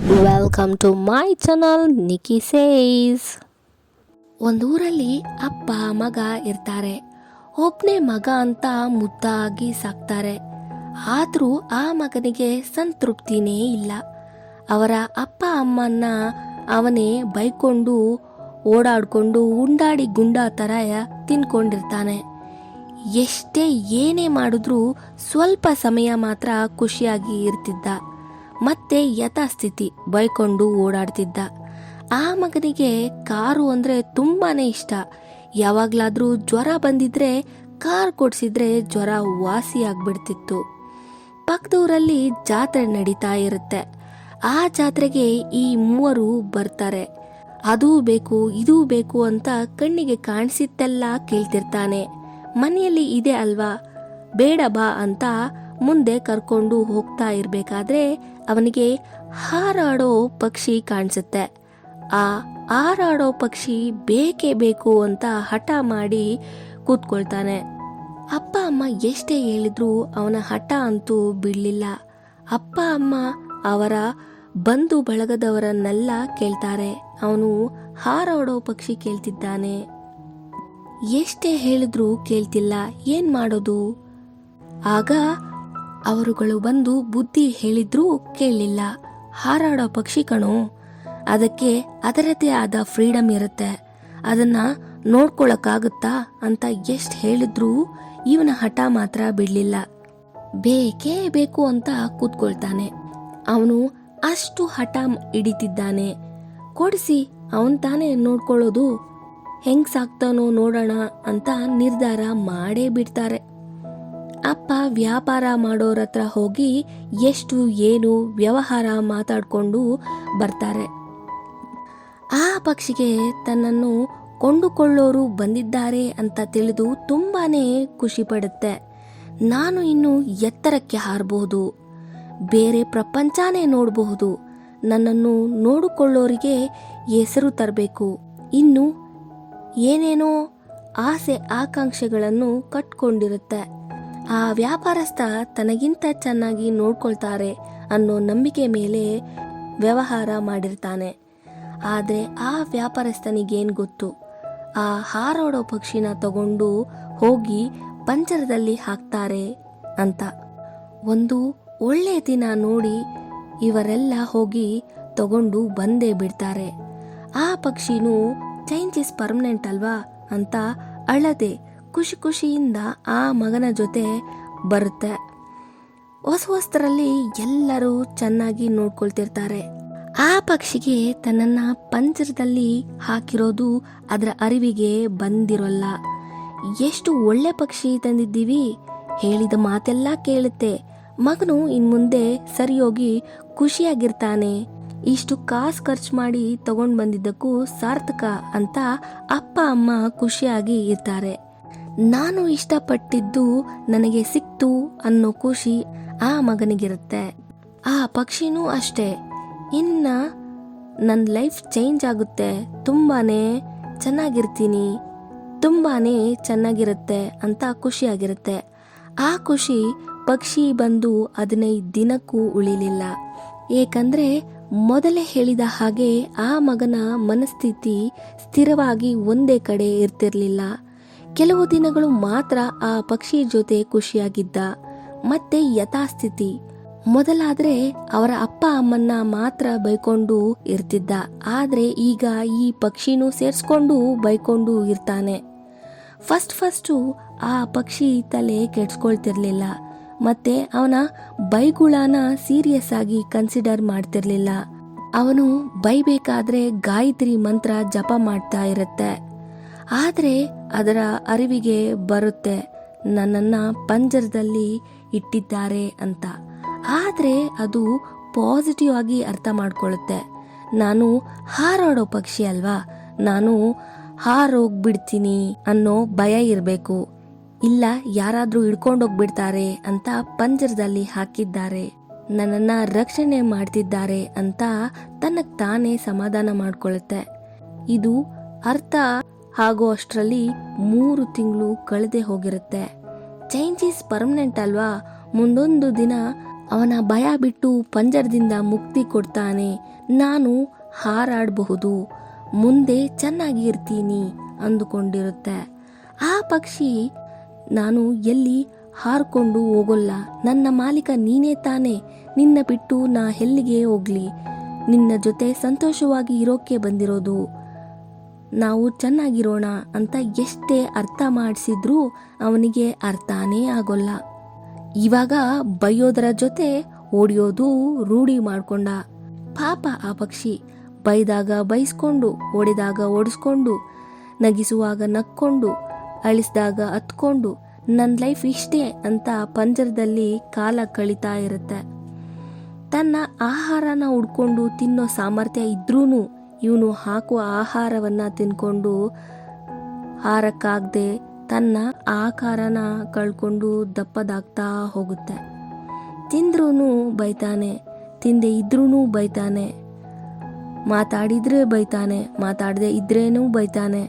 Welcome to my channel Niki says. ಒಂದೂರಲ್ಲಿ ಅಪ್ಪ ಮಗ ಇರ್ತಾರೆ. ಒಬ್ಬನೇ ಮಗ ಅಂತ ಮುದ್ದಾಗಿ ಸಾಕ್ತಾರೆ. ಆದರೂ ಆ ಮಗನಿಗೆ ಸಂತೃಪ್ತಿನೇ ಇಲ್ಲ. ಅವರ ಅಪ್ಪ ಅಮ್ಮನ್ನ ಅವನೇ ಬೈಕೊಂಡು ಓಡಾಡ್ಕೊಂಡು ಉಂಡಾಡಿ ಗುಂಡ ಥರ ತಿನ್ಕೊಂಡಿರ್ತಾನೆ. ಎಷ್ಟೇ ಏನೇ ಮಾಡಿದ್ರೂ ಸ್ವಲ್ಪ ಸಮಯ ಮಾತ್ರ ಖುಷಿಯಾಗಿ ಇರ್ತಿದ್ದ. ಮತ್ತೆ ಯಥಾಸ್ಥಿತಿ ಬೈಕೊಂಡು ಓಡಾಡ್ತಿದ್ದ. ಆ ಮಗನಿಗೆ ಕಾರು ಅಂದರೆ ತುಂಬಾನೇ ಇಷ್ಟ. ಯಾವಾಗಲಾದ್ರೂ ಜ್ವರ ಬಂದಿದ್ರೆ ಕಾರ್ ಕೊಡ್ಸಿದ್ರೆ ಜ್ವರ ವಾಸಿ ಆಗ್ಬಿಡ್ತಿತ್ತು. ಪಕ್ಕದೂರಲ್ಲಿ ಜಾತ್ರೆ ನಡೀತಾ ಇರುತ್ತೆ. ಆ ಜಾತ್ರೆಗೆ ಈ ಮೂವರು ಬರ್ತಾರೆ. ಅದೂ ಬೇಕು ಇದೂ ಬೇಕು ಅಂತ ಕಣ್ಣಿಗೆ ಕಾಣಿಸಿದ್ದೆಲ್ಲ ಕೇಳ್ತಿರ್ತಾನೆ. ಮನೆಯಲ್ಲಿ ಇದೆ ಅಲ್ವಾ, ಬೇಡ ಬಾ ಅಂತ ಮುಂದೆ ಕರ್ಕೊಂಡು ಹೋಗ್ತಾ ಇರ್ಬೇಕಾದ್ರೆ ಅವನಿಗೆ ಹಾರಾಡೋ ಪಕ್ಷಿ ಕಾಣಿಸುತ್ತೆ. ಆ ಹಾರಾಡೋ ಪಕ್ಷಿ ಬೇಕೇ ಬೇಕು ಅಂತ ಹಠ ಮಾಡಿ ಕೂತ್ಕೊಳ್ತಾನೆ. ಅಪ್ಪ ಅಮ್ಮ ಎಷ್ಟೇ ಹೇಳಿದ್ರು ಅವನ ಹಠ ಅಂತೂ ಬಿಡ್ಲಿಲ್ಲ. ಅಪ್ಪ ಅಮ್ಮ ಅವರ ಬಂಧು ಬಳಗದವರನ್ನೆಲ್ಲ ಕೇಳ್ತಾರೆ. ಅವನು ಹಾರಾಡೋ ಪಕ್ಷಿ ಕೇಳ್ತಿದ್ದಾನೆ. ಎಷ್ಟೇ ಹೇಳಿದ್ರು ಕೇಳ್ತಿಲ್ಲ. ಏನ್ ಮಾಡೋದು? ಆಗ ಅವರುಗಳು ಬಂದು ಬುದ್ಧಿ ಹೇಳಿದ್ರೂ ಕೇಳಲಿಲ್ಲ. ಹಾರಾಡೋ ಪಕ್ಷಿ ಕಣೋ, ಅದಕ್ಕೆ ಅದರದೇ ಆದ ಫ್ರೀಡಮ್ ಇರುತ್ತೆ, ಅದನ್ನ ನೋಡ್ಕೊಳಕ್ಕಾಗುತ್ತಾ ಅಂತ ಎಷ್ಟು ಹೇಳಿದ್ರೂ ಇವನ ಹಠ ಮಾತ್ರ ಬಿಡ್ಲಿಲ್ಲ. ಬೇಕೇ ಬೇಕು ಅಂತ ಕೂತ್ಕೊಳ್ತಾನೆ. ಅವನು ಅಷ್ಟು ಹಠ ಹಿಡಿತಿದ್ದಾನೆ. ಕೊಡಿಸಿ, ಅವನ್ ತಾನೇ ನೋಡ್ಕೊಳ್ಳೋದು, ಹೆಂಗ್ ಸಾಕ್ತಾನೋ ನೋಡೋಣ ಅಂತ ನಿರ್ಧಾರ ಮಾಡೇ ಬಿಡ್ತಾರೆ. ಅಪ್ಪ ವ್ಯಾಪಾರ ಮಾಡೋರ ಹತ್ರ ಹೋಗಿ ಎಷ್ಟು ಏನು ವ್ಯವಹಾರ ಮಾತಾಡ್ಕೊಂಡು ಬರ್ತಾರೆ. ಆ ಪಕ್ಷಿಗೆ ತನ್ನನ್ನು ಕೊಂಡುಕೊಳ್ಳೋರು ಬಂದಿದ್ದಾರೆ ಅಂತ ತಿಳಿದು ತುಂಬಾನೇ ಖುಷಿ ಪಡುತ್ತೆ. ನಾನು ಇನ್ನು ಎತ್ತರಕ್ಕೆ ಹಾರಬಹುದು, ಬೇರೆ ಪ್ರಪಂಚನೇ ನೋಡಬಹುದು, ನನ್ನನ್ನು ನೋಡಿಕೊಳ್ಳೋರಿಗೆ ಹೆಸರು ತರಬೇಕು, ಇನ್ನು ಏನೇನೋ ಆಸೆ ಆಕಾಂಕ್ಷೆಗಳನ್ನು ಕಟ್ಕೊಂಡಿರುತ್ತೆ. ಆ ವ್ಯಾಪಾರಸ್ಥ ತನಗಿಂತ ಚೆನ್ನಾಗಿ ನೋಡ್ಕೊಳ್ತಾರೆ ಅನ್ನೋ ನಂಬಿಕೆ ಮೇಲೆ ವ್ಯವಹಾರ ಮಾಡಿರ್ತಾನೆ. ಆದರೆ ಆ ವ್ಯಾಪಾರಸ್ಥನಿಗೇನು ಗೊತ್ತು, ಆ ಹಾರಾಡೋ ಪಕ್ಷಿನ ತಗೊಂಡು ಹೋಗಿ ಪಂಜರದಲ್ಲಿ ಹಾಕ್ತಾರೆ ಅಂತ. ಒಂದು ಒಳ್ಳೆ ದಿನ ನೋಡಿ ಇವರೆಲ್ಲ ಹೋಗಿ ತಗೊಂಡು ಬಂದೇ ಬಿಡ್ತಾರೆ. ಆ ಪಕ್ಷಿನೂ ಚೇಂಜ್ ಇಸ್ ಪರ್ಮನೆಂಟ್ ಅಲ್ವಾ ಅಂತ ಅಳದೆ ಖುಷಿ ಖುಷಿಯಿಂದ ಆ ಮಗನ ಜೊತೆ ಬರುತ್ತೆ. ಹೊಸರಲ್ಲಿ ಎಲ್ಲರೂ ಚೆನ್ನಾಗಿ ನೋಡ್ಕೊಳ್ತಿರ್ತಾರೆ. ಆ ಪಕ್ಷಿಗೆ ತನ್ನನ್ನ ಪಂಜರದಲ್ಲಿ ಹಾಕಿರೋದು ಅದರ ಅರಿವಿಗೆ ಬಂದಿರೋಲ್ಲ. ಎಷ್ಟು ಒಳ್ಳೆ ಪಕ್ಷಿ ತಂದಿದ್ದೀವಿ, ಹೇಳಿದ ಮಾತೆಲ್ಲ ಕೇಳುತ್ತೆ, ಮಗನು ಇನ್ಮುಂದೆ ಸರಿಯೋಗಿ ಖುಷಿಯಾಗಿರ್ತಾನೆ, ಇಷ್ಟು ಕಾಸು ಖರ್ಚು ಮಾಡಿ ತಗೊಂಡು ಬಂದಿದ್ದಕ್ಕೂ ಸಾರ್ಥಕ ಅಂತ ಅಪ್ಪ ಅಮ್ಮ ಖುಷಿಯಾಗಿ ಇರ್ತಾರೆ. ನಾನು ಇಷ್ಟಪಟ್ಟಿದ್ದು ನನಗೆ ಸಿಕ್ತು ಅನ್ನೋ ಖುಷಿ ಆ ಮಗನಿಗಿರುತ್ತೆ. ಆ ಪಕ್ಷಿನೂ ಅಷ್ಟೇ, ಇನ್ನ ನನ್ನ ಲೈಫ್ ಚೇಂಜ್ ಆಗುತ್ತೆ, ತುಂಬಾನೇ ಚೆನ್ನಾಗಿರ್ತೀನಿ, ತುಂಬಾನೇ ಚೆನ್ನಾಗಿರುತ್ತೆ ಅಂತ ಖುಷಿಯಾಗಿರುತ್ತೆ. ಆ ಖುಷಿ ಪಕ್ಷಿ ಬಂದು 15 ದಿನಕ್ಕೂ ಉಳಿಲಿಲ್ಲ. ಏಕೆಂದ್ರೆ ಮೊದಲೇ ಹೇಳಿದ ಹಾಗೆ ಆ ಮಗನ ಮನಸ್ಥಿತಿ ಸ್ಥಿರವಾಗಿ ಒಂದೇ ಕಡೆ ಇರ್ತಿರ್ಲಿಲ್ಲ. ಕೆಲವು ದಿನಗಳು ಮಾತ್ರ ಆ ಪಕ್ಷಿ ಜೊತೆ ಖುಷಿಯಾಗಿದ್ದ, ಮತ್ತೆ ಯಥಾಸ್ಥಿತಿ. ಮೊದಲಾದ್ರೆ ಅವರ ಅಪ್ಪ ಅಮ್ಮನ್ನ ಮಾತ್ರ ಬೈಕೊಂಡು ಇರ್ತಿದ್ದ. ಆದ್ರೆ ಈಗ ಈ ಪಕ್ಷಿನೂ ಸೇರ್ಸ್ಕೊಂಡು ಬೈಕೊಂಡು ಇರ್ತಾನೆ. ಫಸ್ಟು ಆ ಪಕ್ಷಿ ತಲೆ ಕೆಡ್ಸ್ಕೊಳ್ತಿರ್ಲಿಲ್ಲ, ಮತ್ತೆ ಅವನ ಬೈಗುಳನ ಸೀರಿಯಸ್ ಆಗಿ ಕನ್ಸಿಡರ್ ಮಾಡ್ತಿರ್ಲಿಲ್ಲ. ಅವನು ಬೈಬೇಕಾದ್ರೆ ಗಾಯತ್ರಿ ಮಂತ್ರ ಜಪ ಮಾಡ್ತಾ ಇರುತ್ತೆ. ಆದ್ರೆ ಅದರ ಅರಿವಿಗೆ ಬರುತ್ತೆ ನನ್ನನ್ನ ಪಂಜರದಲ್ಲಿ ಇಟ್ಟಿದ್ದಾರೆ ಅಂತ. ಆದ್ರೆ ಅದು ಪಾಸಿಟಿವ್ ಆಗಿ ಅರ್ಥ ಮಾಡ್ಕೊಳ್ಳುತ್ತೆ, ನಾನು ಹಾರಾಡೋ ಪಕ್ಷಿ ಅಲ್ವಾ, ನಾನು ಹಾರೋಗ್ಬಿಡ್ತೀನಿ ಅನ್ನೋ ಭಯ ಇರಬೇಕು. ಇಲ್ಲ, ಯಾರಾದ್ರೂ ಹಿಡ್ಕೊಂಡೋಗ್ಬಿಡ್ತಾರೆ ಅಂತ ಪಂಜರದಲ್ಲಿ ಹಾಕಿದ್ದಾರೆ, ನನ್ನನ್ನ ರಕ್ಷಣೆ ಮಾಡ್ತಿದ್ದಾರೆ ಅಂತ ತನ್ನಕ್ ತಾನೇ ಸಮಾಧಾನ ಮಾಡ್ಕೊಳ್ಳುತ್ತೆ. ಇದು ಅರ್ಥ ಆಗೋ ಅಷ್ಟರಲ್ಲಿ 3 ತಿಂಗಳು ಕಳೆದೇ ಹೋಗಿರುತ್ತೆ. ಚೇಂಜ್ ಇಸ್ ಪರ್ಮನೆಂಟ್ ಅಲ್ವಾ, ಮುಂದೊಂದು ದಿನ ಅವನ ಭಯ ಬಿಟ್ಟು ಪಂಜರದಿಂದ ಮುಕ್ತಿ ಕೊಡ್ತಾನೆ. ನಾನು ಹಾರಾಡಬಹುದು, ಮುಂದೆ ಚೆನ್ನಾಗಿ ಇರ್ತೀನಿ ಅಂದುಕೊಂಡಿರುತ್ತೆ. ಆ ಪಕ್ಷಿ ನಾನು ಎಲ್ಲಿ ಹಾರ್ಕೊಂಡು ಹೋಗೋಲ್ಲ, ನನ್ನ ಮಾಲೀಕ ನೀನೇ ತಾನೆ, ನಿನ್ನ ಬಿಟ್ಟು ನಾ ಎಲ್ಲಿಗೆ ಹೋಗ್ಲಿ, ನಿನ್ನ ಜೊತೆ ಸಂತೋಷವಾಗಿ ಇರೋಕೆ ಬಂದಿರೋದು, ನಾವು ಚೆನ್ನಾಗಿರೋಣ ಅಂತ ಎಷ್ಟೇ ಅರ್ಥ ಮಾಡಿಸಿದ್ರೂ ಅವನಿಗೆ ಅರ್ಥನೇ ಆಗೋಲ್ಲ. ಇವಾಗ ಬೈಯೋದರ ಜೊತೆ ಓಡಿಯೋದು ರೂಢಿ ಮಾಡ್ಕೊಂಡ. ಪಾಪ ಆ ಪಕ್ಷಿ ಬೈದಾಗ ಬೈಸ್ಕೊಂಡು, ಓಡಿದಾಗ ಓಡಿಸ್ಕೊಂಡು, ನಗಿಸುವಾಗ ನಕ್ಕೊಂಡು, ಅಳಿಸಿದಾಗ ಹತ್ಕೊಂಡು, ನನ್ನ ಲೈಫ್ ಇಷ್ಟೇ ಅಂತ ಪಂಜರದಲ್ಲಿ ಕಾಲ ಕಳೀತಾ ಇರುತ್ತೆ. ತನ್ನ ಆಹಾರನ ಹುಡ್ಕೊಂಡು ತಿನ್ನೋ ಸಾಮರ್ಥ್ಯ ಇದ್ರೂ ಇವನು ಹಾಕುವ ಆಹಾರವನ್ನ ತಿನ್ಕೊಂಡು ಹಾರಕ್ಕಾಗದೆ ತನ್ನ ಆಕಾರನ ಕಳ್ಕೊಂಡು ದಪ್ಪದಾಗ್ತಾ ಹೋಗುತ್ತೆ. ತಿಂದ್ರೂ ಬೈತಾನೆ, ತಿಂದೆ ಇದ್ರೂ ಬೈತಾನೆ, ಮಾತಾಡಿದ್ರೆ ಬೈತಾನೆ, ಮಾತಾಡದೆ ಇದ್ರೇನೂ ಬೈತಾನೆ.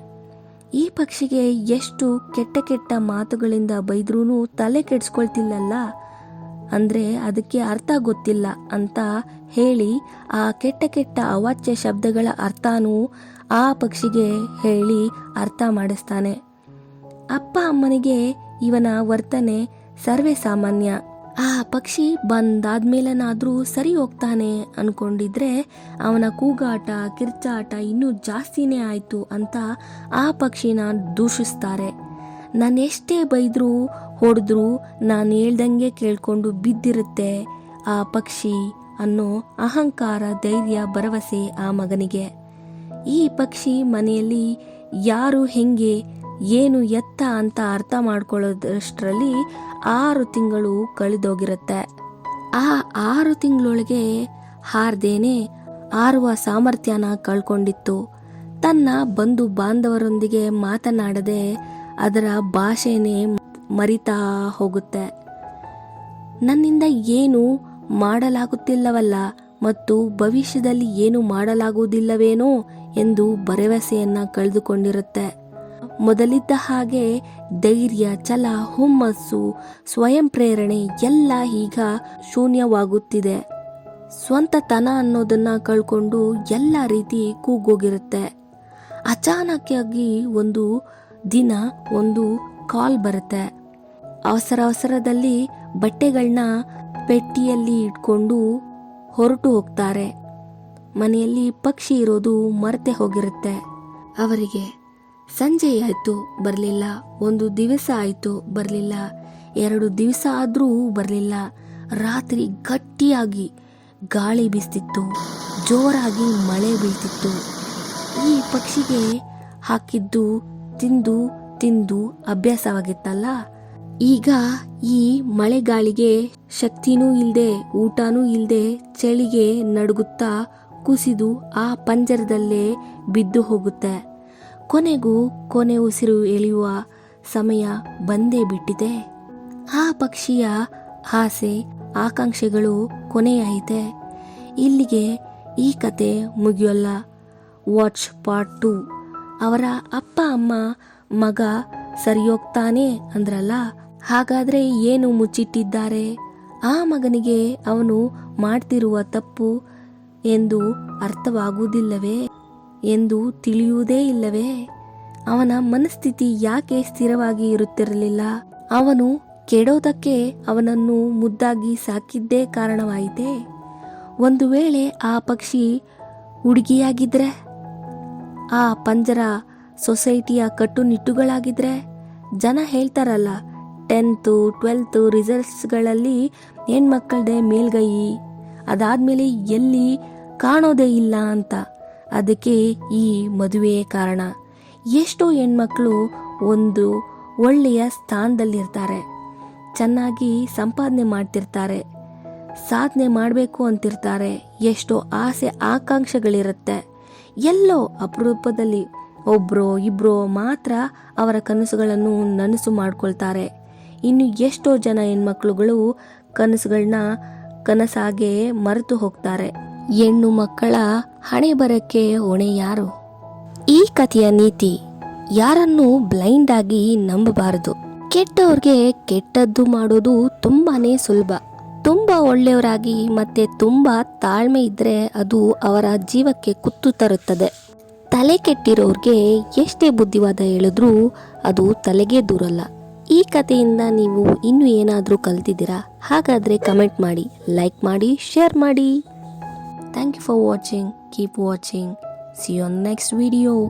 ಈ ಪಕ್ಷಿಗೆ ಎಷ್ಟು ಕೆಟ್ಟ ಕೆಟ್ಟ ಮಾತುಗಳಿಂದ ಬೈದ್ರೂ ತಲೆ ಕೆಡ್ಸ್ಕೊಳ್ತಿಲ್ಲಲ್ಲ, ಅಂದ್ರೆ ಅದಕ್ಕೆ ಅರ್ಥ ಗೊತ್ತಿಲ್ಲ ಅಂತ ಹೇಳಿ ಆ ಕೆಟ್ಟ ಕೆಟ್ಟ ಅವಾಚ್ಯ ಶಬ್ದಗಳ ಅರ್ಥನೂ ಆ ಪಕ್ಷಿಗೆ ಹೇಳಿ ಅರ್ಥ ಮಾಡಿಸ್ತಾನೆ. ಅಪ್ಪ ಅಮ್ಮನಿಗೆ ಇವನ ವರ್ತನೆ ಸರ್ವೇ ಸಾಮಾನ್ಯ. ಆ ಪಕ್ಷಿ ಬಂದಾದ್ಮೇಲನಾದ್ರೂ ಸರಿ ಹೋಗ್ತಾನೆ ಅನ್ಕೊಂಡಿದ್ರೆ ಅವನ ಕೂಗಾಟ ಕಿರ್ಚಾಟ ಇನ್ನೂ ಜಾಸ್ತಿನೇ ಆಯ್ತು ಅಂತ ಆ ಪಕ್ಷಿನ ದೂಷಿಸ್ತಾರೆ. ನಾನೆಷ್ಟೇ ಬೈದ್ರೂ ಹೊಡೆದ್ರೂ ನಾನು ಹೇಳ್ದಂಗೆ ಕೇಳ್ಕೊಂಡು ಬಿದ್ದಿರುತ್ತೆ ಆ ಪಕ್ಷಿ ಅನ್ನೋ ಅಹಂಕಾರ, ಧೈರ್ಯ, ಭರವಸೆ ಆ ಮಗನಿಗೆ. ಈ ಪಕ್ಷಿ ಮನೆಯಲ್ಲಿ ಯಾರು ಹೆಂಗೆ ಏನು ಎತ್ತ ಅಂತ ಅರ್ಥ ಮಾಡ್ಕೊಳ್ಳೋದಷ್ಟರಲ್ಲಿ 6 ತಿಂಗಳು ಕಳೆದೋಗಿರುತ್ತೆ. ಆ 6 ತಿಂಗಳೊಳಗೆ ಹಾರ್ದೇನೆ ಹಾರುವ ಸಾಮರ್ಥ್ಯನ ಕಳ್ಕೊಂಡಿತ್ತು. ತನ್ನ ಬಂಧು ಬಾಂಧವರೊಂದಿಗೆ ಮಾತನಾಡದೆ ಅದರ ಭಾಷೆನೇ ಮರಿತಾ ಹೋಗುತ್ತೆ. ನನ್ನಿಂದ ಏನು ಮಾಡಲಾಗುತ್ತಿಲ್ಲವಲ್ಲ ಮತ್ತು ಭವಿಷ್ಯದಲ್ಲಿ ಏನು ಮಾಡಲಾಗುವುದಿಲ್ಲವೇನೋ ಎಂದು ಭರವಸೆಯನ್ನ ಕಳೆದುಕೊಂಡಿರುತ್ತೆ. ಮೊದಲಿದ್ದ ಹಾಗೆ ಧೈರ್ಯ, ಛಲ, ಹುಮ್ಮಸ್ಸು, ಸ್ವಯಂ ಪ್ರೇರಣೆ ಎಲ್ಲ ಈಗ ಶೂನ್ಯವಾಗುತ್ತಿದೆ. ಸ್ವಂತತನ ಅನ್ನೋದನ್ನ ಕಳ್ಕೊಂಡು ಎಲ್ಲ ರೀತಿ ಕೂಗೋಗಿರುತ್ತೆ. ಅಚಾನಕ್ಕಾಗಿ ಒಂದು ದಿನ ಒಂದು ಕಾಲ್ ಬರುತ್ತೆ. ಅವಸರದಲ್ಲಿ ಬಟ್ಟೆಗಳನ್ನ ಪೆಟ್ಟಿಯಲ್ಲಿ ಇಟ್ಕೊಂಡು ಹೊರಟು ಹೋಗ್ತಾರೆ. ಮನೆಯಲ್ಲಿ ಪಕ್ಷಿ ಇರೋದು ಮರೆತೆ ಹೋಗಿರುತ್ತೆ ಅವರಿಗೆ. ಸಂಜೆ ಆಯ್ತು ಬರಲಿಲ್ಲ, 1 ದಿವಸ ಆಯ್ತು ಬರಲಿಲ್ಲ, 2 ದಿವಸ ಆದ್ರೂ ಬರಲಿಲ್ಲ. ರಾತ್ರಿ ಗಟ್ಟಿಯಾಗಿ ಗಾಳಿ ಬೀಸ್ತಿತ್ತು, ಜೋರಾಗಿ ಮಳೆ ಬೀಳ್ತಿತ್ತು. ಈ ಪಕ್ಷಿಗೆ ಹಾಕಿದ್ದು ತಿಂದು ತಿಂದು ಅಭ್ಯಾಸವಾಗಿತ್ತಲ್ಲ. ಈಗ ಈ ಮಳೆಗಾಳಿಗೆ ಶಕ್ತಿನೂ ಇಲ್ಲದೆ, ಊಟನೂ ಇಲ್ಲದೆ, ಚಳಿಗೆ ನಡುಗುತ್ತಾ ಕುಸಿದು ಆ ಪಂಜರದಲ್ಲೇ ಬಿದ್ದು ಹೋಗುತ್ತೆ. ಕೊನೆಗೂ ಕೊನೆ ಉಸಿರು ಎಳೆಯುವ ಸಮಯ ಬಂದೇ ಬಿಟ್ಟಿದೆ. ಆ ಪಕ್ಷಿಯ ಆಸೆ ಆಕಾಂಕ್ಷೆಗಳು ಕೊನೆಯಾಯಿತೆ. ಇಲ್ಲಿಗೆ ಈ ಕತೆ ಮುಗಿಯೋಲ್ಲ. Watch part 2. ಅವರ ಅಪ್ಪ ಅಮ್ಮ ಮಗ ಸರಿಯೋಗ್ತಾನೆ ಅಂದ್ರಲ್ಲ, ಹಾಗಾದ್ರೆ ಏನು ಮುಚ್ಚಿಟ್ಟಿದ್ದಾರೆ? ಆ ಮಗನಿಗೆ ಅವನು ಮಾಡ್ತಿರುವ ತಪ್ಪು ಎಂದು ಅರ್ಥವಾಗುವುದಿಲ್ಲವೇ ಎಂದು ತಿಳಿಯುವುದೇ ಇಲ್ಲವೇ? ಅವನ ಮನಸ್ಥಿತಿ ಯಾಕೆ ಸ್ಥಿರವಾಗಿ ಇರುತ್ತಿರಲಿಲ್ಲ? ಅವನು ಕೆಡೋದಕ್ಕೆ ಅವನನ್ನು ಮುದ್ದಾಗಿ ಸಾಕಿದ್ದೇ ಕಾರಣವಾಯಿತೆ? ಒಂದು ವೇಳೆ ಆ ಪಕ್ಷಿ ಹುಡುಗಿಯಾಗಿದ್ರೆ, ಆ ಪಂಜರ ಸೊಸೈಟಿಯ ಕಟ್ಟುನಿಟ್ಟುಗಳಾಗಿದ್ರೆ? ಜನ ಹೇಳ್ತಾರಲ್ಲ, 10th 12th ರಿಸಲ್ಟ್ಸ್ಗಳಲ್ಲಿ ಹೆಣ್ಮಕ್ಕಳದೇ ಮೇಲ್ಗೈ, ಅದಾದ್ಮೇಲೆ ಎಲ್ಲಿ ಕಾಣೋದೇ ಇಲ್ಲ ಅಂತ. ಅದಕ್ಕೆ ಈ ಮದುವೆ ಕಾರಣ. ಎಷ್ಟೋ ಹೆಣ್ಮಕ್ಳು ಒಂದು ಒಳ್ಳೆಯ ಸ್ಥಾನದಲ್ಲಿರ್ತಾರೆ, ಚೆನ್ನಾಗಿ ಸಂಪಾದನೆ ಮಾಡ್ತಿರ್ತಾರೆ, ಸಾಧನೆ ಮಾಡಬೇಕು ಅಂತಿರ್ತಾರೆ, ಎಷ್ಟೋ ಆಸೆ ಆಕಾಂಕ್ಷೆಗಳಿರುತ್ತೆ. ಎಲ್ಲೋ ಅಪರೂಪದಲ್ಲಿ ಒಬ್ರೋ ಇಬ್ರೋ ಮಾತ್ರ ಅವರ ಕನಸುಗಳನ್ನು ನನಸು ಮಾಡ್ಕೊಳ್ತಾರೆ. ಇನ್ನು ಎಷ್ಟೋ ಜನ ಹೆಣ್ಮಕ್ಳುಗಳು ಕನಸುಗಳನ್ನ ಕನಸಾಗೆ ಮರೆತು ಹೋಗ್ತಾರೆ. ಹೆಣ್ಣು ಮಕ್ಕಳ ಹಣೆ ಬರಕ್ಕೆ ಹೊಣೆ ಯಾರು? ಈ ಕಥೆಯ ನೀತಿ: ಯಾರನ್ನು ಬ್ಲೈಂಡ್ ಆಗಿ ನಂಬಬಾರದು. ಕೆಟ್ಟವ್ರಿಗೆ ಕೆಟ್ಟದ್ದು ಮಾಡೋದು ತುಂಬಾನೇ ಸುಲಭ, ತುಂಬ ಒಳ್ಳೆಯವರಾಗಿ ಮತ್ತು ತುಂಬ ತಾಳ್ಮೆ ಇದ್ದರೆ ಅದು ಅವರ ಜೀವಕ್ಕೆ ಕುತ್ತು ತರುತ್ತದೆ. ತಲೆ ಕೆಟ್ಟಿರೋರಿಗೆ ಎಷ್ಟೇ ಬುದ್ಧಿವಾದ ಹೇಳಿದ್ರೂ ಅದು ತಲೆಗೆ ದೂರಲ್ಲ. ಈ ಕಥೆಯಿಂದ ನೀವು ಇನ್ನೂ ಏನಾದರೂ ಕಲ್ತಿದ್ದೀರಾ? ಹಾಗಾದರೆ ಕಮೆಂಟ್ ಮಾಡಿ, ಲೈಕ್ ಮಾಡಿ, ಶೇರ್ ಮಾಡಿ. Thank you for watching. Keep watching. See you on next video.